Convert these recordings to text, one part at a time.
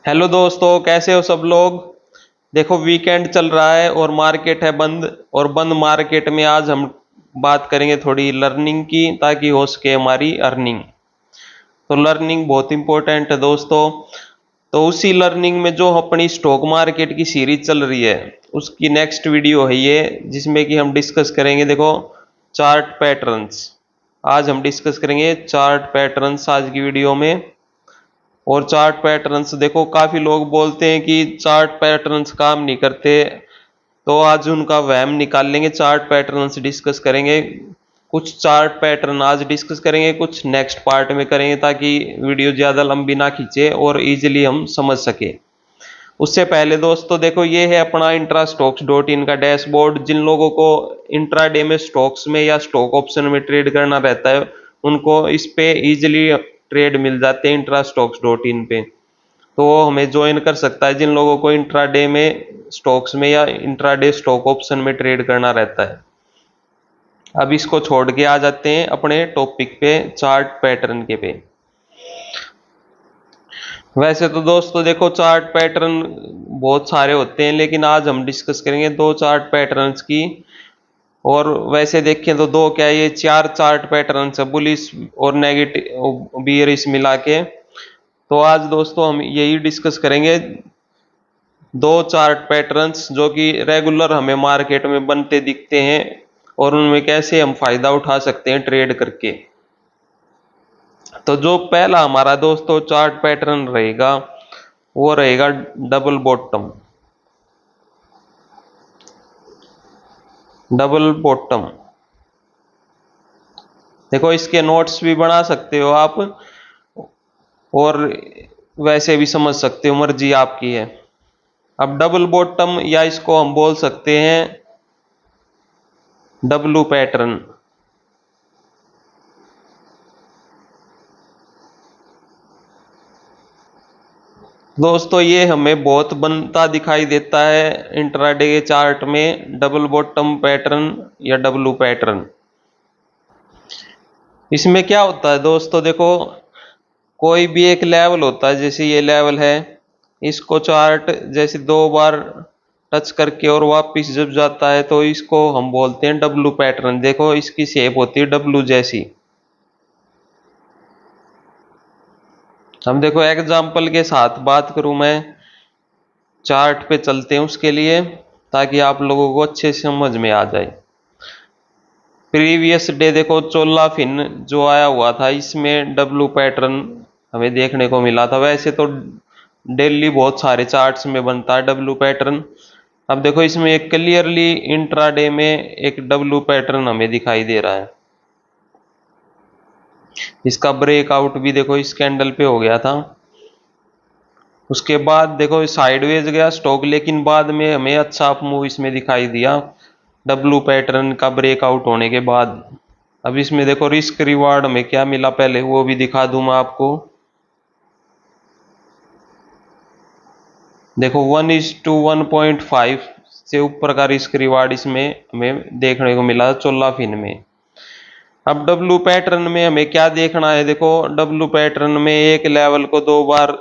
Hello दोस्तों, कैसे हो सब लोग। देखो, वीकेंड चल रहा है और मार्केट है बंद। और बंद मार्केट में आज हम बात करेंगे थोड़ी लर्निंग की, ताकि हो सके हमारी अर्निंग। तो लर्निंग बहुत इंपॉर्टेंट है दोस्तों। तो उसी लर्निंग में जो अपनी स्टॉक मार्केट की सीरीज चल रही है, उसकी नेक्स्ट वीडियो है ये, जिसमें कि हम डिस्कस करेंगे। देखो, चार्ट पैटर्न्स। आज हम डिस्कस करेंगे चार्ट पैटर्न्स आज की वीडियो में। और चार्ट पैटर्न्स देखो, काफी लोग बोलते हैं कि चार्ट पैटर्न्स काम नहीं करते। तो आज उनका वहम निकाल लेंगे, चार्ट पैटर्न्स डिस्कस करेंगे। कुछ चार्ट पैटर्न आज डिस्कस करेंगे, कुछ नेक्स्ट पार्ट में करेंगे, ताकि वीडियो ज्यादा लंबी ना खींचे और इजीली हम समझ सके। उससे पहले दोस्तों देखो, ये है अपना intrastocks.in का डैशबोर्ड। जिन लोगों को इंट्राडे में स्टॉक्स में या स्टॉक ऑप्शन में ट्रेड करना रहता है, उनको इस पे इजीली ट्रेड मिल जाते हैं intrastocks.in पे। तो वो हमें ज्वाइन कर सकता है, जिन लोगों को इंट्राडे में स्टॉक्स में या इंट्राडे स्टॉक ऑप्शन में ट्रेड करना रहता है। अब इसको छोड़ के आ जाते हैं अपने टॉपिक पे, चार्ट पैटर्न के पे। वैसे तो दोस्तों देखो, चार्ट पैटर्न बहुत सारे होते हैं, लेकिन आज हम डिस्कस करेंगे दो चार्ट पैटर्न्स की। और वैसे देखें तो दो क्या, ये चार चार्ट पैटर्न्स है, बुलिश और नेगेटिव बियरिश मिला के। तो आज दोस्तों हम यही डिस्कस करेंगे, दो चार्ट पैटर्न्स जो कि रेगुलर हमें मार्केट में बनते दिखते हैं, और उनमें कैसे हम फायदा उठा सकते हैं ट्रेड करके। तो जो पहला हमारा दोस्तों चार्ट पैटर्न रहेगा, वो रहेगा डबल बॉटम। डबल बॉटम देखो, इसके नोट्स भी बना सकते हो आप, और वैसे भी समझ सकते हो, मर्जी आपकी है। अब डबल बॉटम, या इसको हम बोल सकते हैं डब्लू पैटर्न। दोस्तों, ये हमें बहुत बनता दिखाई देता है इंट्राडे के चार्ट में, डबल बॉटम पैटर्न या डब्लू पैटर्न। इसमें क्या होता है दोस्तों, देखो, कोई भी एक लेवल होता है, जैसे ये लेवल है, इसको चार्ट जैसे दो बार टच करके और वापस जब जाता है, तो इसको हम बोलते हैं डब्लू पैटर्न। देखो, इसकी शेप होती है डब्लू जैसी। हम देखो एग्जाम्पल के साथ बात करूं मैं, चार्ट पे चलते हैं उसके लिए, ताकि आप लोगों को अच्छे से समझ में आ जाए। प्रीवियस डे देखो, चोला फिन जो आया हुआ था, इसमें डब्लू पैटर्न हमें देखने को मिला था। वैसे तो डेली बहुत सारे चार्ट्स में बनता है डब्लू पैटर्न। अब देखो, इसमें एक क्लियरली इंट्राडे में एक डब्लू पैटर्न हमें दिखाई दे रहा है। इसका ब्रेकआउट भी देखो इस कैंडल पे हो गया था। उसके बाद देखो साइडवेज गया स्टॉक, लेकिन बाद में हमें अच्छा अप मूव इसमें दिखाई दिया डब्लू पैटर्न का ब्रेकआउट होने के बाद। अब इसमें देखो रिस्क रिवार्ड में क्या मिला, पहले वो भी दिखा दूं मैं आपको। देखो 1:1.5 से ऊपर का रिस्क रिवार्ड इसमें हमें देखने को मिला चोला फिन में। अब डब्लू पैटर्न में हमें क्या देखना है, देखो डब्लू पैटर्न में एक लेवल को दो बार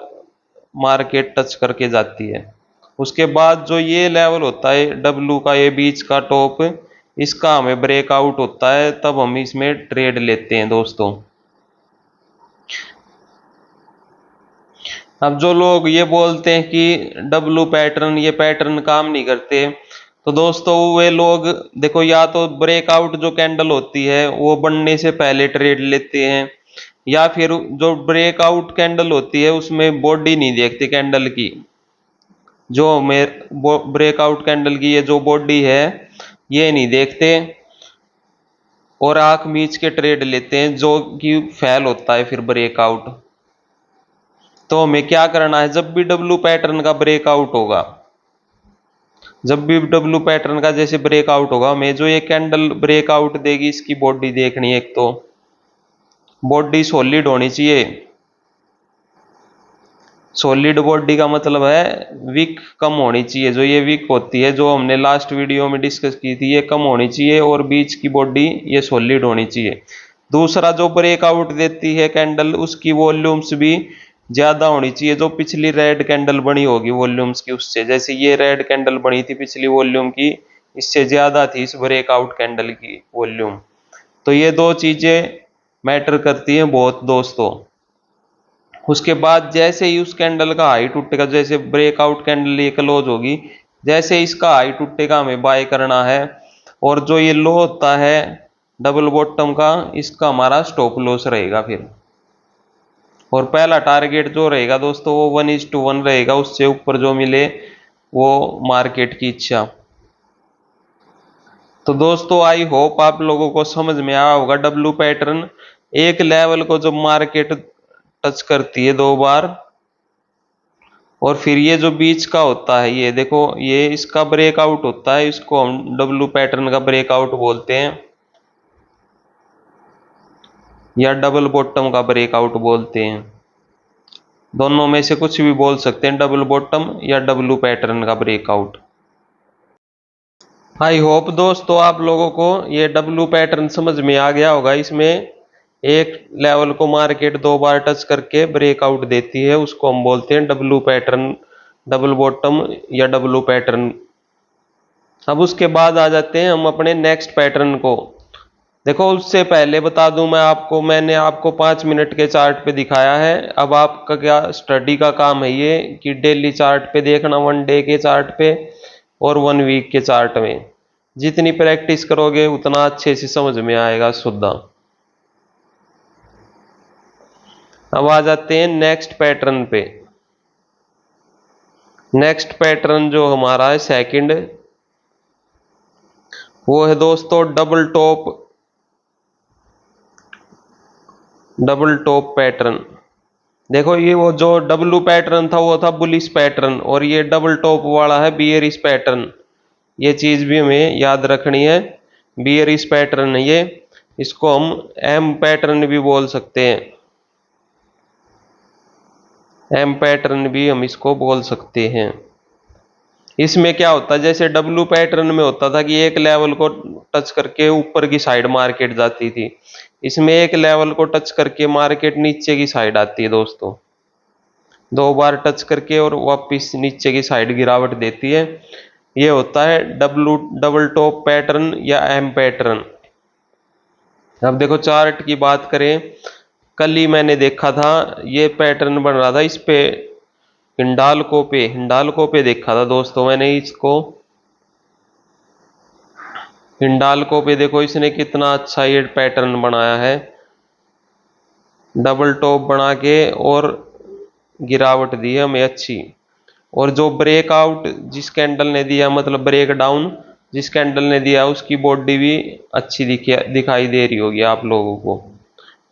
मार्केट टच करके जाती है। उसके बाद जो ये लेवल होता है डब्लू का, ये बीच का टॉप, इसका हमें ब्रेकआउट होता है, तब हम इसमें ट्रेड लेते हैं दोस्तों। अब जो लोग ये बोलते हैं कि डब्लू पैटर्न, ये पैटर्न काम नहीं करते, तो दोस्तों वे लोग देखो, या तो ब्रेकआउट जो कैंडल होती है वो बनने से पहले ट्रेड लेते हैं, या फिर जो ब्रेकआउट कैंडल होती है उसमें बॉडी नहीं देखते कैंडल की। जो हमें ब्रेकआउट कैंडल की ये जो बॉडी है, ये नहीं देखते, और आंख मीच के ट्रेड लेते हैं, जो कि फेल होता है फिर ब्रेकआउट। तो हमें क्या करना है, जब भी डब्लू पैटर्न का ब्रेकआउट होगा, जब भी डब्लू पैटर्न का जैसे ब्रेकआउट होगा, हमें जो ये कैंडल ब्रेकआउट देगी, इसकी बॉडी देखनी है। एक तो बॉडी सॉलिड होनी चाहिए। सॉलिड बॉडी का मतलब है वीक कम होनी चाहिए। जो ये वीक होती है, जो हमने लास्ट वीडियो में डिस्कस की थी, ये कम होनी चाहिए, और बीच की बॉडी ये सॉलिड होनी चाहिए। दूसरा, जो ब्रेकआउट देती है कैंडल, उसकी वॉल्यूम्स भी ज्यादा होनी चाहिए जो पिछली रेड कैंडल बनी होगी वॉल्यूम्स की उससे। जैसे ये रेड कैंडल बनी थी पिछली वॉल्यूम की, इससे ज्यादा थी इस ब्रेकआउट कैंडल की वॉल्यूम। तो ये दो चीजें मैटर करती हैं बहुत दोस्तों। उसके बाद जैसे ही उस कैंडल का हाई टूटेगा, जैसे ब्रेकआउट कैंडल ये क्लोज होगी, जैसे इसका हाई टूटेगा हमें बाय करना है। और जो ये लो होता है डबल बॉटम का, इसका हमारा स्टॉप लॉस रहेगा फिर। और पहला टारगेट जो रहेगा दोस्तों वो 1:1 रहेगा, उससे ऊपर जो मिले वो मार्केट की इच्छा। तो दोस्तों आई होप आप लोगों को समझ में आया होगा डब्लू पैटर्न। एक लेवल को जब मार्केट टच करती है 2 बार, और फिर ये जो बीच का होता है ये देखो, ये इसका ब्रेकआउट होता है, इसको हम डब्लू पैटर्न का ब्रेकआउट बोलते हैं, या डबल बॉटम का ब्रेकआउट बोलते हैं। दोनों में से कुछ भी बोल सकते हैं, डबल बॉटम या डब्लू पैटर्न का ब्रेकआउट। आई होप दोस्तों आप लोगों को ये डब्लू पैटर्न समझ में आ गया होगा। इसमें एक लेवल को मार्केट 2 बार टच करके ब्रेकआउट देती है, उसको हम बोलते हैं डब्लू पैटर्न, डबल बॉटम या डब्लू पैटर्न। अब उसके बाद आ जाते हैं हम अपने नेक्स्ट पैटर्न को। देखो उससे पहले बता दूं मैं आपको, मैंने आपको 5 मिनट के चार्ट पे दिखाया है। अब आपका क्या स्टडी का काम है ये कि डेली चार्ट पे देखना, 1 डे के चार्ट पे और 1 वीक के चार्ट में। जितनी प्रैक्टिस करोगे उतना अच्छे से समझ में आएगा सुद्धा। अब आ जाते हैं नेक्स्ट पैटर्न पे। नेक्स्ट पैटर्न जो हमारा है सेकंड, वो है दोस्तों डबल टॉप पैटर्न। देखो ये वो जो डब्लू पैटर्न था वो था बुलिश पैटर्न, और ये डबल टॉप वाला है बियरिश पैटर्न। ये चीज भी हमें याद रखनी है। बियरिश पैटर्न है ये, इसको हम एम पैटर्न भी बोल सकते हैं। एम पैटर्न भी हम इसको बोल सकते हैं। इसमें क्या होता है, जैसे डब्लू पैटर्न में होता था कि एक लेवल को टच करके ऊपर की साइड मार्केट जाती थी, इसमें एक लेवल को टच करके मार्केट नीचे की साइड आती है दोस्तों। 2 बार टच करके और वापिस नीचे की साइड गिरावट देती है। ये होता है डबल टॉप पैटर्न या एम पैटर्न। अब देखो चार्ट की बात करें, कल ही मैंने देखा था ये पैटर्न बन रहा था इस पे, हिंडालको पे देखा था दोस्तों मैंने इसको। हिंडालको पे देखो इसने कितना अच्छा ये पैटर्न बनाया है, डबल टॉप बना के और गिरावट दी है हमें अच्छी। और जो ब्रेकआउट जिस कैंडल ने दिया, मतलब ब्रेक डाउन जिस कैंडल ने दिया, उसकी बॉडी भी अच्छी दिखाई दे रही होगी आप लोगों को।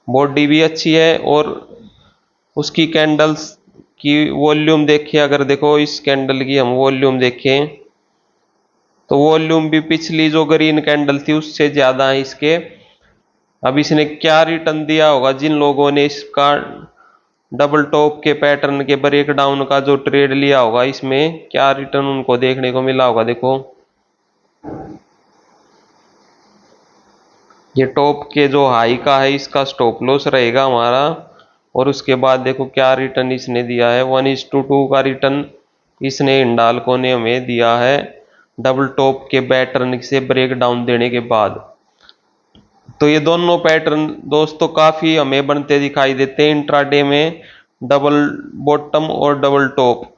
बॉडी भी अच्छी है, और उसकी कैंडल्स की वॉल्यूम देखिए, अगर देखो इस कैंडल की हम वॉल्यूम देखें तो वॉल्यूम भी पिछली जो ग्रीन कैंडल थी उससे ज्यादा है इसके। अब इसने क्या रिटर्न दिया होगा, जिन लोगों ने इसका डबल टॉप के पैटर्न के ब्रेक डाउन का जो ट्रेड लिया होगा, इसमें क्या रिटर्न उनको देखने को मिला होगा। देखो ये टॉप के जो हाई का है इसका स्टॉप लॉस रहेगा हमारा। और उसके बाद देखो क्या रिटर्न इसने दिया है, 1:2 का रिटर्न इसने हिंडाल्को ने हमें दिया है डबल टॉप के पैटर्न से ब्रेक डाउन देने के बाद। तो ये दोनों पैटर्न दोस्तों काफी हमें बनते दिखाई देते हैं इंट्राडे में, डबल बॉटम और डबल टॉप।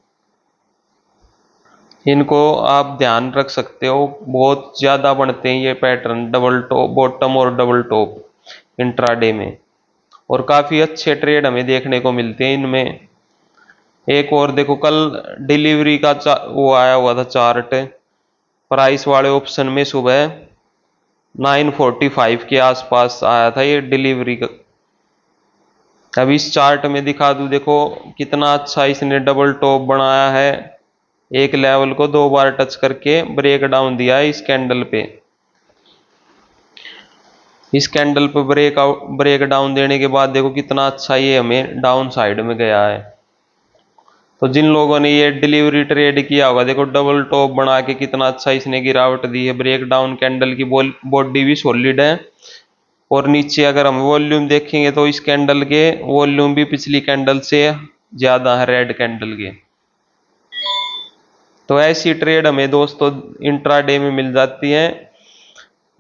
इनको आप ध्यान रख सकते हो, बहुत ज्यादा बनते हैं ये पैटर्न, डबल टॉप बॉटम और डबल टॉप इंट्राडे में। और काफी अच्छे ट्रेड हमें देखने को मिलते हैं इनमें। एक और देखो कल डिलीवरी का वो आया हुआ था चार्ट, प्राइस वाले ऑप्शन में सुबह 9:45 के आसपास आया था ये डिलीवरी का। अब इस चार्ट में दिखा दूं, देखो कितना अच्छा इसने डबल टॉप बनाया है, एक लेवल को 2 बार टच करके ब्रेक डाउन दिया है इस कैंडल पे। इस कैंडल पे ब्रेक डाउन देने के बाद देखो कितना अच्छा ये हमें डाउन साइड में गया है। तो जिन लोगों ने ये डिलीवरी ट्रेड किया होगा, देखो डबल टॉप बना के कितना अच्छा इसने गिरावट दी है, ब्रेक डाउन कैंडल की बॉडी भी सॉलिड है। और नीचे अगर हम वॉल्यूम देखेंगे तो इस कैंडल के वॉल्यूम भी पिछली कैंडल से ज्यादा है रेड कैंडल के। तो ऐसी ट्रेड हमें दोस्तों इंट्राडे में मिल जाती है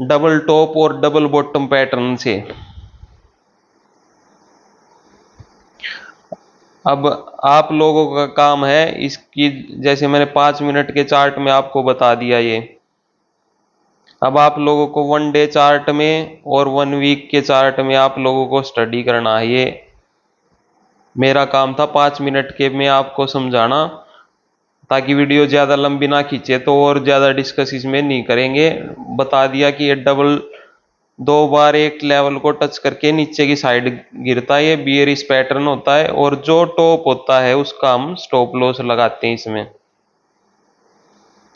डबल टॉप और डबल बॉटम पैटर्न से। अब आप लोगों का काम है इसकी, जैसे मैंने 5 मिनट के चार्ट में आपको बता दिया ये, अब आप लोगों को 1 डे चार्ट में और 1 वीक के चार्ट में आप लोगों को स्टडी करना है। ये मेरा काम था 5 मिनट के में आपको समझाना, ताकि वीडियो ज़्यादा लंबी ना खींचे, तो और ज़्यादा डिस्कस इसमें नहीं करेंगे। बता दिया कि ये डबल 2 बार एक लेवल को टच करके नीचे की साइड गिरता है, ये बियरिश पैटर्न होता है, और जो टॉप होता है उसका हम स्टॉप लॉस लगाते हैं इसमें।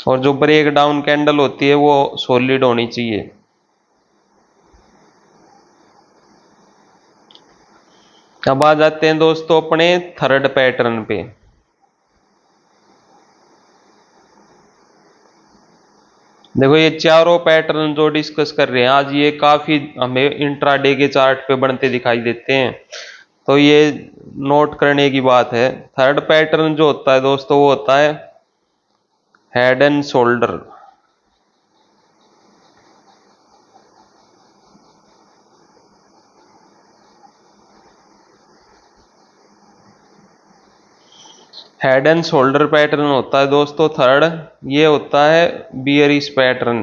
और जो ब्रेक डाउन कैंडल होती है वो सॉलिड होनी चाहिए। अब आ जाते हैं दोस्तों अपने थर्ड पैटर्न पे। देखो ये चारों पैटर्न जो डिस्कस कर रहे हैं आज, ये काफी हमें इंट्राडे के चार्ट पे बनते दिखाई देते हैं, तो ये नोट करने की बात है। थर्ड पैटर्न जो होता है दोस्तों वो होता है head and shoulder. Head and shoulder pattern होता है दोस्तों थर्ड, ये होता है बियरिश पैटर्न।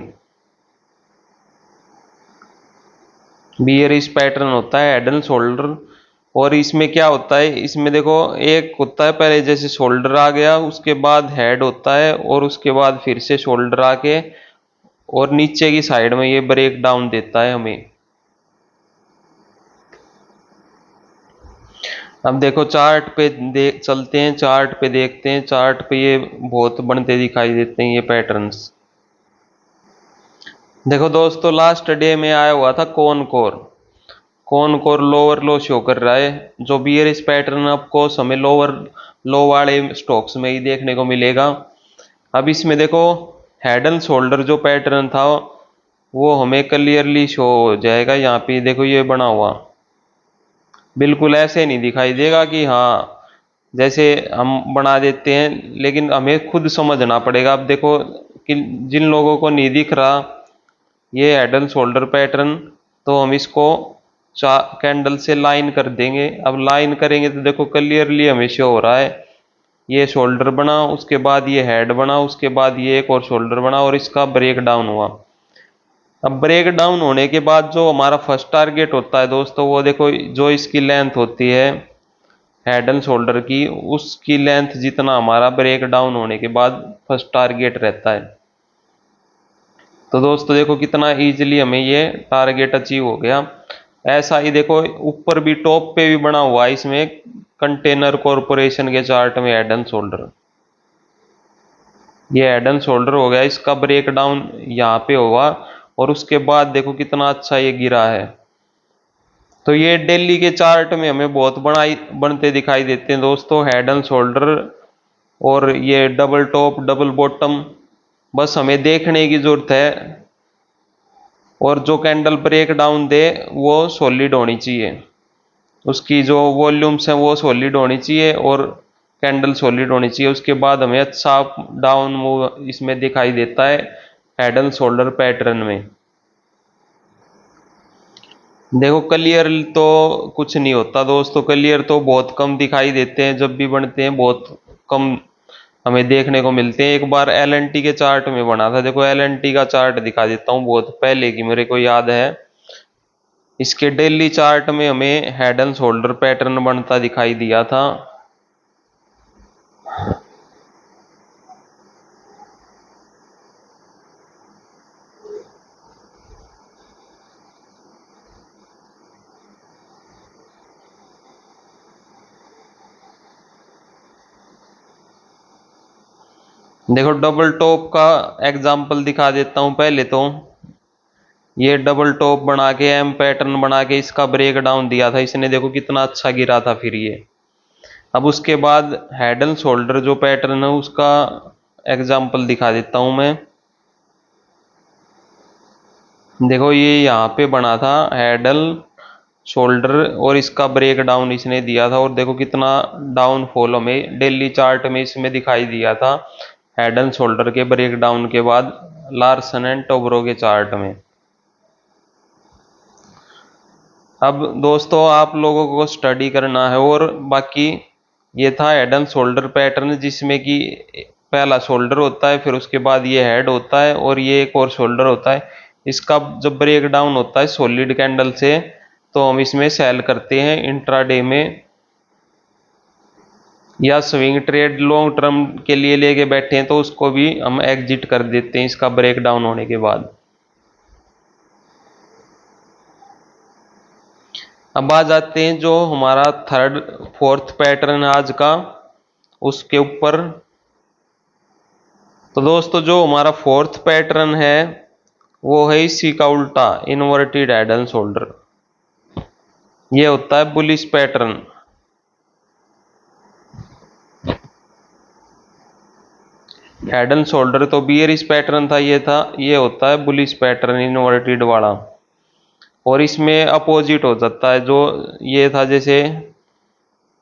बियरिश पैटर्न होता है हेड एंड शोल्डर। और इसमें क्या होता है, इसमें देखो एक होता है पहले जैसे शोल्डर आ गया, उसके बाद हेड होता है, और उसके बाद फिर से शोल्डर आके और नीचे की साइड में ये ब्रेक डाउन देता है हमें। अब देखो चार्ट पे देख चलते हैं, चार्ट पे देखते हैं, चार्ट पे ये बहुत बनते दिखाई देते हैं ये पैटर्न्स। देखो दोस्तों लास्ट डे में आया हुआ था कौन कोर, कौन कोर लोअर लो शो कर रहा है। जो बियरिश पैटर्न आपको समय लोअर लो वाले स्टॉक्स में ही देखने को मिलेगा। अब इसमें देखो हेड एंड शोल्डर जो पैटर्न था वो हमें क्लियरली शो हो जाएगा। यहाँ पे देखो ये बना हुआ बिल्कुल ऐसे नहीं दिखाई देगा कि हाँ जैसे हम बना देते हैं, लेकिन हमें खुद समझना पड़ेगा। अब देखो कि जिन लोगों को नहीं दिख रहा ये हेड एंड शोल्डर पैटर्न, तो हम इसको कैंडल से लाइन कर देंगे। अब लाइन करेंगे तो देखो क्लियरली हमें शो हो रहा है ये शोल्डर बना, उसके बाद ये हेड बना, उसके बाद ये एक और शोल्डर बना, और इसका ब्रेक डाउन हुआ। अब ब्रेक डाउन होने के बाद जो हमारा फर्स्ट टारगेट होता है दोस्तों, वो देखो जो इसकी लेंथ होती है हेड एंड शोल्डर की, उसकी लेंथ जितना हमारा ब्रेक डाउन होने के बाद फर्स्ट टारगेट रहता है। तो दोस्तों देखो कितना इजीली हमें ये टारगेट अचीव हो गया। ऐसा ही देखो ऊपर भी टॉप पे भी बना हुआ है इसमें कंटेनर कॉरपोरेशन के चार्ट में हेड एंड शोल्डर। ये हेड एंड शोल्डर हो गया, इसका ब्रेक डाउन यहाँ पे होगा, और उसके बाद देखो कितना अच्छा ये गिरा है। तो ये डेली के चार्ट में हमें बहुत बनते दिखाई देते हैं दोस्तों हेड एंड शोल्डर, और ये डबल टॉप डबल बॉटम, बस हमें देखने की जरूरत है। और जो कैंडल ब्रेक डाउन दे वो सॉलिड होनी चाहिए, उसकी जो वॉल्यूम्स हैं वो सॉलिड होनी चाहिए, और कैंडल सॉलिड होनी चाहिए। उसके बाद हमें अच्छा डाउन मूव इसमें दिखाई देता है हेड एंड शोल्डर पैटर्न में। देखो क्लियर तो कुछ नहीं होता दोस्तों, क्लियर तो बहुत कम दिखाई देते हैं, जब भी बनते हैं बहुत कम हमें देखने को मिलते हैं। एक बार एलएनटी के चार्ट में बना था, देखो एलएनटी का चार्ट दिखा देता हूँ बहुत पहले की मेरे को याद है। इसके डेली चार्ट में हमें हेड एंड शोल्डर पैटर्न बनता दिखाई दिया था। देखो डबल टॉप का एग्जाम्पल दिखा देता हूं पहले तो। ये डबल टॉप बना के एम पैटर्न बना के इसका ब्रेक डाउन दिया था इसने, देखो कितना अच्छा गिरा था फिर ये। अब उसके बाद हेड एंड शोल्डर जो पैटर्न है उसका एग्जाम्पल दिखा देता हूं मैं। देखो ये यहाँ पे बना था हेड एंड शोल्डर और इसका ब्रेक डाउन इसने दिया था, और देखो कितना डाउनफॉल हमें डेली चार्ट में इसमें दिखाई दिया था हेड एंड शोल्डर के ब्रेक डाउन के बाद लार्सन एंड टोब्रो के चार्ट में। अब दोस्तों आप लोगों को स्टडी करना है, और बाकी ये था हेड एंड शोल्डर पैटर्न, जिसमें कि पहला शोल्डर होता है, फिर उसके बाद ये हेड होता है, और ये एक और शोल्डर होता है। इसका जब ब्रेक डाउन होता है सॉलिड कैंडल से, तो हम इसमें सेल करते हैं इंट्राडे में, या स्विंग ट्रेड लॉन्ग टर्म के लिए लेके बैठे हैं तो उसको भी हम एग्जिट कर देते हैं इसका ब्रेक डाउन होने के बाद। अब आ जाते हैं जो हमारा थर्ड फोर्थ पैटर्न है आज का, उसके ऊपर। तो दोस्तों जो हमारा फोर्थ पैटर्न है वो है इसी का उल्टा, इन्वर्टेड हेड एंड शोल्डर। ये होता है bullish pattern. Head and shoulder तो बियरिश पैटर्न था, ये होता है बुलिश पैटर्न इन्वर्टेड वाला। और इसमें अपोजिट हो जाता है, जो ये था जैसे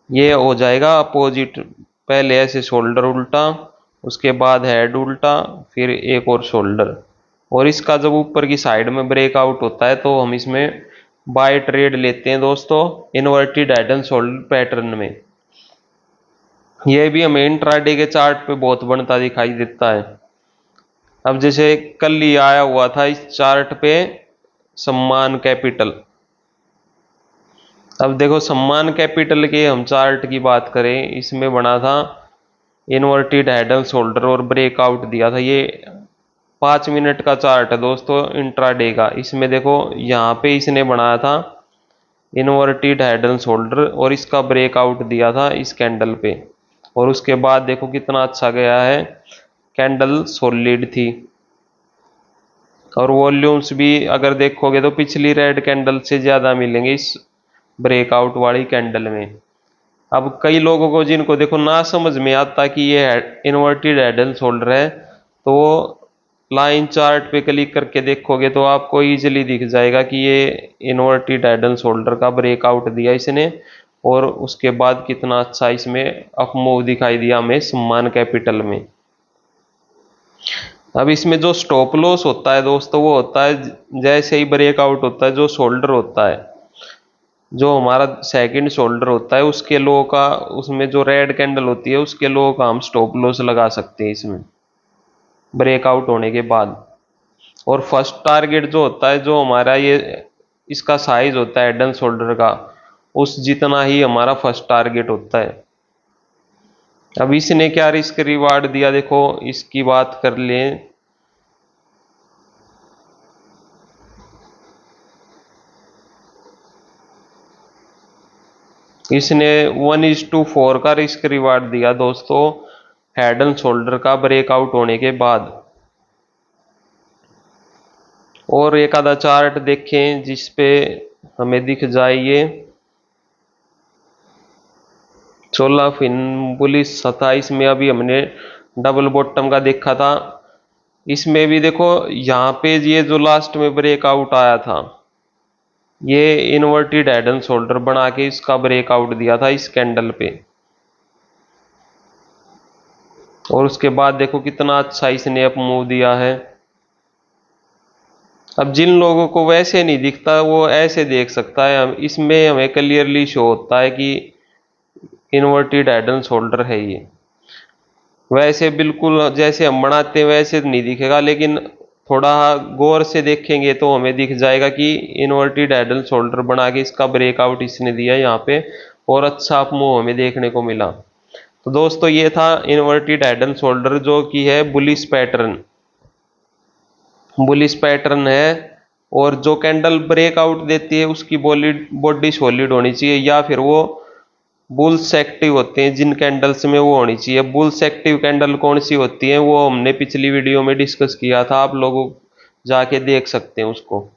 ये हो जाएगा अपोजिट, पहले ऐसे शोल्डर उल्टा, उसके बाद हेड उल्टा, फिर एक और शोल्डर। और इसका जब ऊपर की साइड में ब्रेकआउट होता है तो हम इसमें बाय ट्रेड लेते हैं दोस्तों, inverted head and shoulder pattern में। यह भी हमें इंट्राडे के चार्ट पे बहुत बनता दिखाई देता है। अब जैसे कल ही आया हुआ था इस चार्ट पे सम्मान कैपिटल। अब देखो सम्मान कैपिटल के हम चार्ट की बात करें, इसमें बना था इन्वर्टेड हेड एंड शोल्डर और ब्रेकआउट दिया था। ये 5 मिनट का चार्ट है दोस्तों इंट्राडे का। इसमें देखो यहाँ पे इसने बनाया था इन्वर्टेड हेड एंड शोल्डर और इसका ब्रेकआउट दिया था इस कैंडल पे, और उसके बाद देखो कितना अच्छा गया है, कैंडल सॉलिड थी। और वॉल्यूम्स भी अगर देखोगे तो पिछली रेड कैंडल से ज़्यादा मिलेंगे इस ब्रेकआउट वाली कैंडल में। अब कई लोगों को जिनको देखो ना समझ में आता कि ये इन्वर्टेड हेड एंड शोल्डर है, तो वो लाइन चार्ट पे क्लिक करके देखोगे तो आपको इजीली दिख जाएगा कि ये इन्वर्टेड हेड एंड शोल्डर का ब्रेकआउट दिया इसने, और उसके बाद कितना अच्छा इसमें अप मूव दिखाई दिया हमें सम्मान कैपिटल में। अब इसमें जो स्टॉप लॉस होता है दोस्तों, वो होता है जैसे ही ब्रेकआउट होता है, जो शोल्डर होता है, जो हमारा सेकंड शोल्डर होता है, उसके लो का, उसमें जो रेड कैंडल होती है उसके लो का हम स्टॉप लॉस लगा सकते हैं इसमें ब्रेकआउट होने के बाद। और फर्स्ट टारगेट जो होता है, जो हमारा ये इसका साइज होता है हेड एंड शोल्डर का, उस जितना ही हमारा फर्स्ट टारगेट होता है। अब इसने क्या रिस्क रिवार्ड दिया, देखो इसकी बात कर लें। इसने 1:4 का रिस्क रिवार्ड दिया दोस्तों हेड एंड शोल्डर का ब्रेकआउट होने के बाद। और एक आधा चार्ट देखें जिसपे हमें दिख जाए ये 16 बुलिश 27 में अभी हमने डबल बॉटम का देखा था। इसमें भी देखो यहाँ पे ये जो लास्ट में ब्रेकआउट आया था, ये इन्वर्टेड हेड एंड शोल्डर बना के इसका ब्रेकआउट दिया था इस कैंडल पे। और उसके बाद देखो कितना अच्छा इसने अप मूव दिया है। अब जिन लोगों को वैसे नहीं दिखता वो ऐसे देख सकता है, इसमें हमें क्लियरली शो होता है कि इन्वर्टेड हेड एंड शोल्डर है ये। वैसे बिल्कुल जैसे हम बनाते हैं वैसे नहीं दिखेगा, लेकिन थोड़ा गौर से देखेंगे तो हमें दिख जाएगा कि इन्वर्टेड हेड एंड शोल्डर बना के इसका ब्रेकआउट इसने दिया यहाँ पे, और अच्छा अप मूव हमें देखने को मिला। तो दोस्तों ये था इन्वर्टेड हेड एंड शोल्डर, जो कि है बुलिश पैटर्न, बुलिश पैटर्न है। और जो कैंडल ब्रेकआउट देती है उसकी बॉडी सॉलिड होनी चाहिए, या फिर वो बुल्स एक्टिव होते हैं जिन कैंडल्स में वो होनी चाहिए। बुल्स एक्टिव कैंडल कौन सी होती है वो हमने पिछली वीडियो में डिस्कस किया था, आप लोग जाके देख सकते हैं उसको।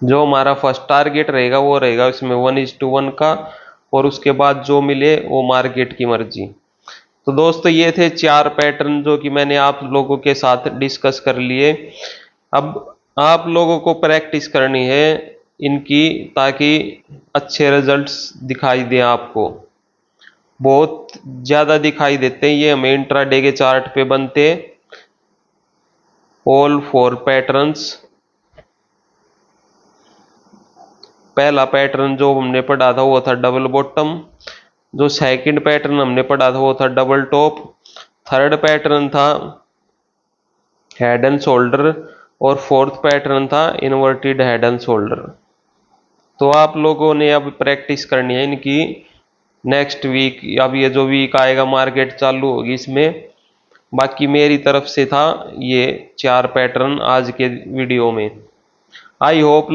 जो हमारा फर्स्ट टारगेट रहेगा वो रहेगा इसमें 1:1 का, और उसके बाद जो मिले वो मार्केट की मर्जी। तो दोस्तों ये थे 4 पैटर्न जो कि मैंने आप लोगों के साथ डिस्कस कर लिए। अब आप लोगों को प्रैक्टिस करनी है इनकी, ताकि अच्छे रिजल्ट्स दिखाई दें आपको। बहुत ज़्यादा दिखाई देते हैं ये हमें इंट्राडे के चार्ट पे बनते। All 4 patterns. पहला पैटर्न जो हमने पढ़ा था वो था डबल बॉटम। जो सेकंड पैटर्न हमने पढ़ा था वो था डबल टॉप। थर्ड पैटर्न था हेड एंड शोल्डर और फोर्थ पैटर्न था इन्वर्टेड हेड एंड शोल्डर। तो आप लोगों ने अब प्रैक्टिस करनी है इनकी। नेक्स्ट वीक, अब ये जो वीक आएगा मार्केट चालू होगी इसमें। बाकी मेरी तरफ से था ये 4 पैटर्न आज के वीडियो में। आई होप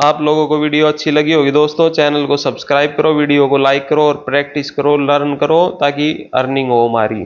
आप लोगों को वीडियो अच्छी लगी होगी दोस्तों। चैनल को सब्सक्राइब करो, वीडियो को लाइक करो और प्रैक्टिस करो, लर्न करो, ताकि अर्निंग हो हमारी।